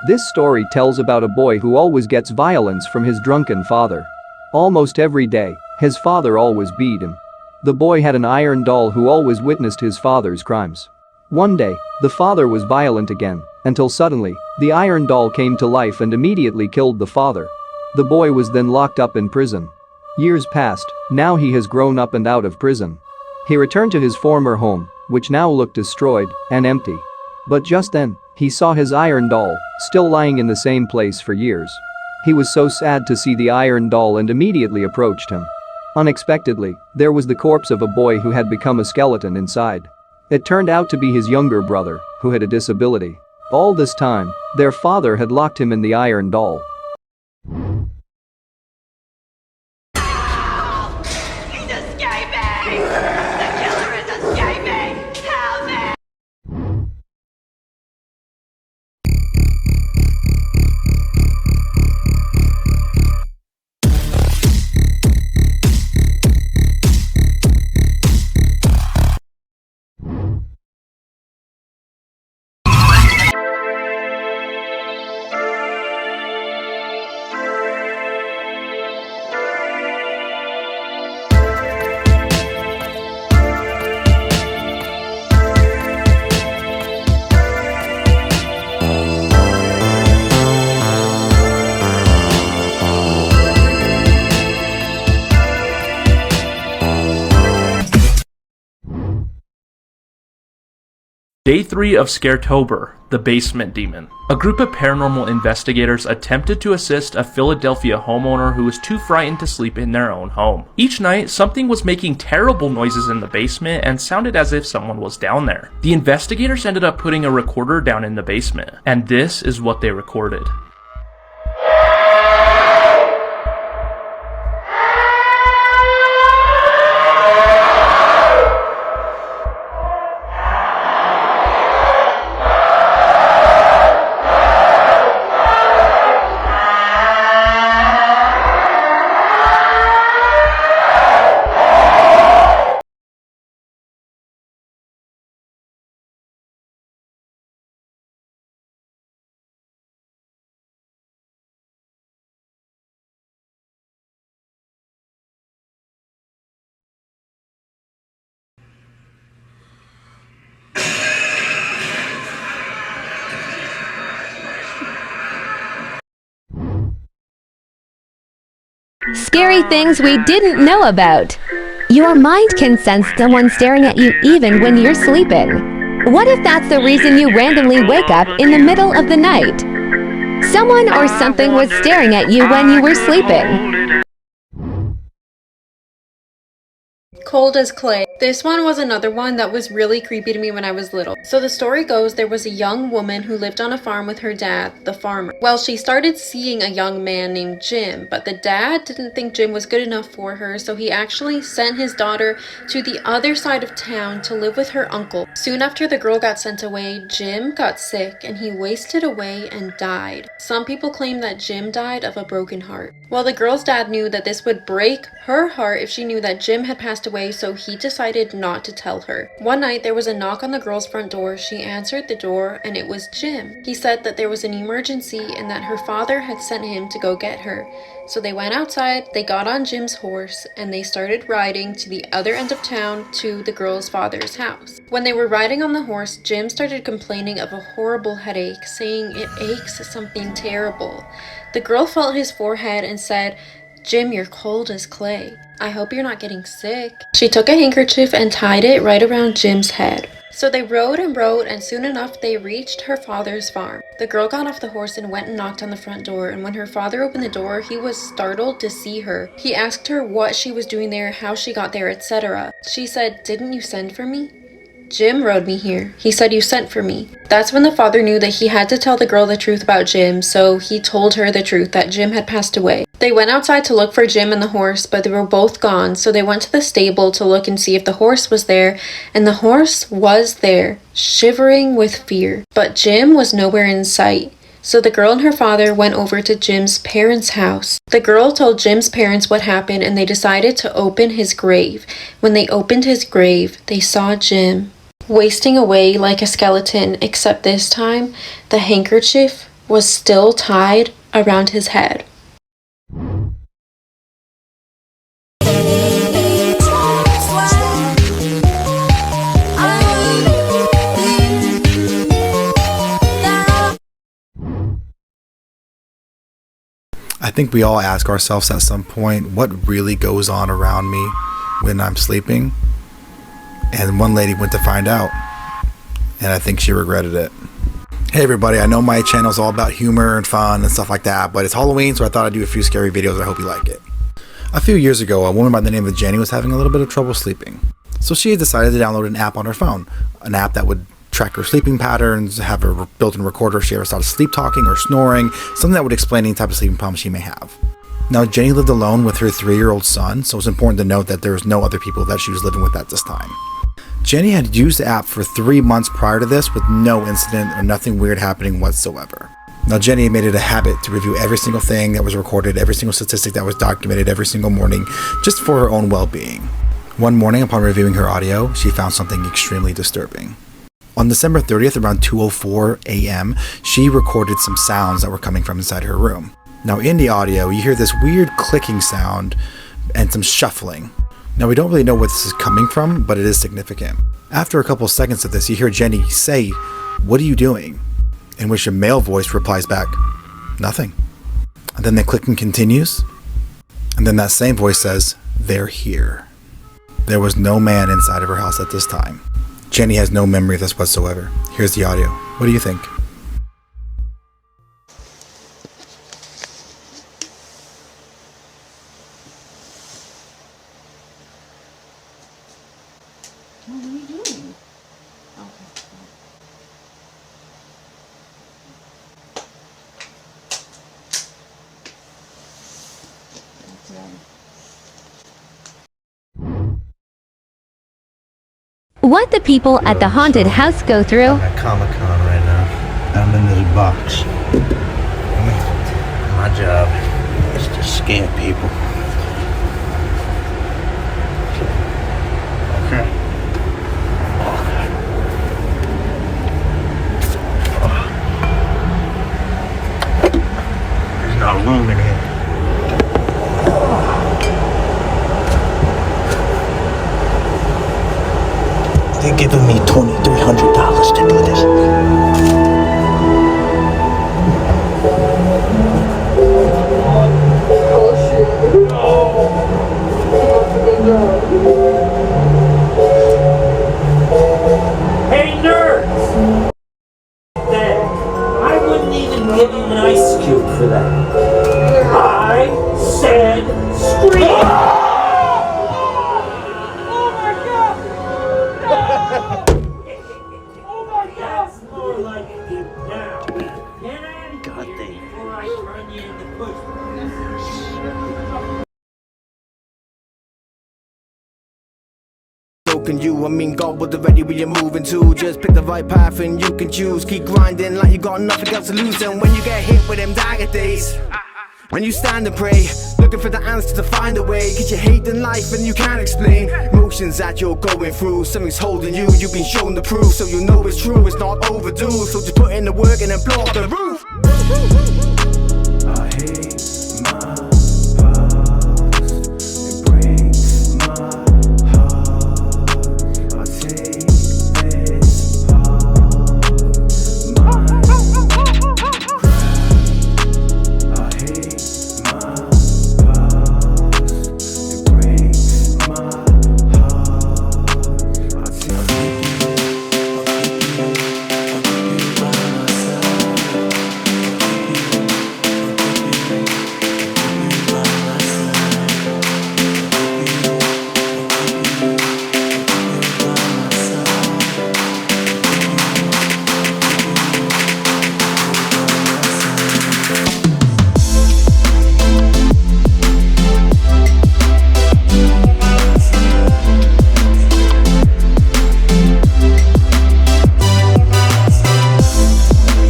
This story tells about a boy who always gets violence from his drunken father. Almost every day, his father always beat him. The boy had an iron doll who always witnessed his father's crimes. One day, the father was violent again, until suddenly, the iron doll came to life and immediately killed the father. The boy was then locked up in prison. Years passed, now he has grown up and out of prison. He returned to his former home, which now looked destroyed and empty. But just then, he saw his iron doll, still lying in the same place for years. He was so sad to see the iron doll and immediately approached him. Unexpectedly, there was the corpse of a boy who had become a skeleton inside. It turned out to be his younger brother, who had a disability. All this time, their father had locked him in the iron doll. He's escaping! The killer is escaping! Help me! Day 3 of Scaretober, the Basement Demon. A group of paranormal investigators attempted to assist a Philadelphia homeowner who was too frightened to sleep in their own home. Each night, something was making terrible noises in the basement and sounded as if someone was down there. The investigators ended up putting a recorder down in the basement, and this is what they recorded. Scary things we didn't know about. Your mind can sense someone staring at you even when you're sleeping. What if that's the reason you randomly wake up in the middle of the night? Someone or something was staring at you when you were sleeping. Cold as clay. This one was another one that was really creepy to me when I was little. So the story goes, there was a young woman who lived on a farm with her dad, the farmer. Well, she started seeing a young man named Jim, but the dad didn't think Jim was good enough for her, so he actually sent his daughter to the other side of town to live with her uncle. Soon after the girl got sent away, Jim got sick and he wasted away and died. Some people claim that Jim died of a broken heart. Well, the girl's dad knew that this would break her heart if she knew that Jim had passed away, so he decided not to tell her. One night there was a knock on the girl's front door. She answered the door and it was Jim. He said that there was an emergency and that her father had sent him to go get her. So they went outside, they got on Jim's horse, and they started riding to the other end of town to the girl's father's house. When they were riding on the horse, Jim started complaining of a horrible headache, saying it aches something terrible. The girl felt his forehead and said, "Jim, you're cold as clay. I hope you're not getting sick." She took a handkerchief and tied it right around Jim's head. So they rode and rode, and soon enough they reached her father's farm. The girl got off the horse and went and knocked on the front door, and when her father opened the door, he was startled to see her. He asked her what she was doing there, how she got there, etc. She said, "Didn't you send for me?" "Jim rode me here. He said you sent for me." That's when the father knew that he had to tell the girl the truth about Jim, so he told her the truth that Jim had passed away. They went outside to look for Jim and the horse, but they were both gone, so they went to the stable to look and see if the horse was there, and the horse was there, shivering with fear. But Jim was nowhere in sight. So the girl and her father went over to Jim's parents' house. The girl told Jim's parents what happened and they decided to open his grave. When they opened his grave, they saw Jim wasting away like a skeleton, except this time, the handkerchief was still tied around his head. I think we all ask ourselves at some point, what really goes on around me when I'm sleeping? And one lady went to find out, and I think she regretted it. Hey everybody, I know my channel's all about humor and fun and stuff like that, but it's Halloween, so I thought I'd do a few scary videos. I hope you like it. A few years ago, a woman by the name of Jenny was having a little bit of trouble sleeping. So she decided to download an app on her phone, an app that would track her sleeping patterns, have a built-in recorder if she ever started sleep talking or snoring, something that would explain any type of sleeping problem she may have. Now, Jenny lived alone with her 3-year-old son, so it's important to note that there was no other people that she was living with at this time. Jenny had used the app for 3 months prior to this with no incident or nothing weird happening whatsoever. Now, Jenny made it a habit to review every single thing that was recorded, every single statistic that was documented every single morning, just for her own well-being. One morning, upon reviewing her audio, she found something extremely disturbing. On December 30th, around 2:04 a.m., she recorded some sounds that were coming from inside her room. Now, in the audio, you hear this weird clicking sound and some shuffling. Now, we don't really know where this is coming from, but it is significant. After a couple seconds of this, you hear Jenny say, "What are you doing?" In which a male voice replies back, "Nothing." And then the clicking continues, and then that same voice says, "They're here." There was no man inside of her house at this time. Jenny has no memory of this whatsoever. Here's the audio. What do you think? What are you doing? What the people at the haunted house go through. I'm at Comic-Con right now. I'm in this box. My job is to scare people. Okay. There's no room in here. They're giving me $2,300 to do this. Hey nerds! I wouldn't even give you an ice cube for that. I said scream! That's more like it now. Get out of here before I turn you into push. You, I mean, God was already where you're moving to. Just pick the right path and you can choose. Keep grinding like you got nothing else to lose. And when you get hit with them dagger days, when you stand and pray, looking for the answer to find a way, cause you hate the life and you can't explain emotions that you're going through. Something's holding you, you've been shown the proof, so you know it's true, it's not overdue. So just put in the work and then blow up the roof.